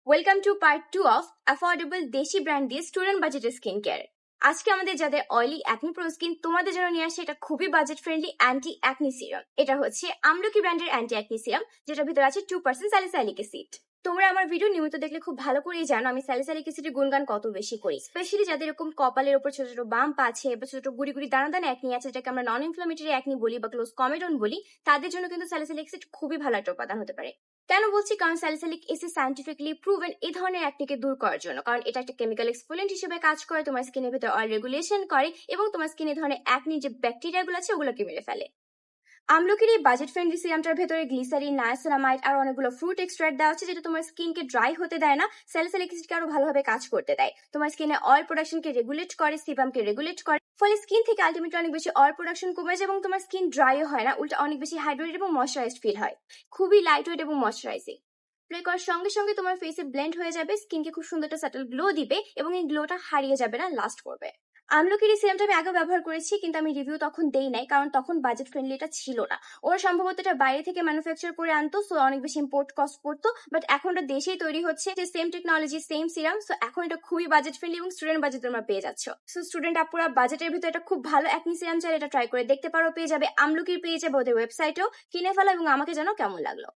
Welcome to part 2 of affordable দেশি brand দিয়ে student বাজেটের স্কিন কেয়ার। আজকে আমাদের যাদের অয়েলি অ্যাকনি প্রোন স্কিন তোমাদের জন্য নিয়ে আসছে এটা খুবই budget friendly anti acne serum. এটা হচ্ছে আমলকি ব্র্যান্ডের অ্যান্টি অ্যাকনি সিরাম, যেটার ভিতরে আছে 2% স্যালিসাইলিক অ্যাসিড। তোমরা আমার ভিডিও নিয়মিত দেখলে খুব ভালো করেই জানো আমি স্যালিসাইলিক অ্যাসিডের গুণগান কত বেশি করি, স্পেশালি যাদের এরকম কপালের উপর ছোট ছোট বাম্প আছে বা ছোট ছোট গুড়ি গুড়ি দানা দানা অ্যাকনি আছে, যেটাকে আমরা নন ইনফ্লামেটরি অ্যাকনি বলি বা ক্লোজ কমেডন বলি, তাদের জন্য কিন্তু স্যালিসাইলিক অ্যাসিড খুবই ভালো একটা উপাদান হতে পারে। কেন বলছি? কারণ স্যালিসাইলিক অ্যাসিড সায়েন্টিফিকলি প্রুভেন এই ধরনের অ্যাকনিকে দূর করার জন্য, কারণ এটা একটা কেমিক্যাল এক্সফোলিয়েন্ট হিসেবে কাজ করে, তোমার স্কিনের ভিতরে অয়েল রেগুলেশন করে এবং তোমার স্কিনে ধরনের অ্যাকনি যে ব্যাকটেরিয়াগুলো আছে ওগুলোকে মেরে ফেলে। আমলকির এই বাজেট ফ্রেন্ডলি সিরামটার ভেতরে গ্লিসারিন, নায়াসিনামাইড আর অনেকগুলো ফ্রুট এক্সট্রাক্ট দেওয়া আছে, যেটা তোমার স্কিনকে ড্রাই হতে দেয় না, স্যালিসাইলিক অ্যাসিডকে আরো ভালোভাবে কাজ করতে দেয়। তোমার স্কিনে অয়েল প্রোডাকশনকে রেগুলেট করে, সিবামকে রেগুলেট করে, ফলে স্কিন থেকে আলটিমেটলি অনেক বেশি অয়েল প্রোডাকশন কমে যায় এবং তোমার স্কিন ড্রাইও হয় না, উল্টা অনেক বেশি হাইড্রেটেড এবং ময়শ্চারাইজড ফিল হয়। খুবই লাইট ওয়েট এবং ময়শ্চারাইজিং। অ্যাপ্লাই করার সঙ্গে সঙ্গে তোমার ফেসে ব্লেন্ড হয়ে যাবে, স্কিনকে খুব সুন্দর একটা সাটল গ্লো দিবে এবং এই গ্লোটা হারিয়ে যাবে না, লাস্ট করবে। আমলকির এই সিরামটা আমি আগেও ব্যবহার করেছি, কিন্তু আমি রিভিউ তখন দেই নাই, কারণ তখন বাজেট ফ্রেন্ডলি এটা ছিল না। ওরা সম্ভবত এটা বাইরে থেকে ম্যানুফ্যাকচার করে আনতো, সো অনেক বেশি ইম্পোর্ট কস্ট পড়তো। বাট এখন এটা দেশেই তৈরি হচ্ছে, যে same technology same serum, so এখন এটা খুবই বাজেট ফ্রেন্ডলি এবং স্টুডেন্ট বাজেট তোমরা পেয়ে যাচ্ছ। সো স্টুডেন্ট আপুরা বাজেটের ভিতরে এটা খুব ভালো অ্যাকনি সিরাম চাইলে এটা ট্রাই করে দেখতে পারো, পেয়ে যাবে আমলকির, পেয়ে যাবে ওদের ওয়েবসাইটেও। কিনে ফেলো এবং আমাকে জানো কেমন লাগলো।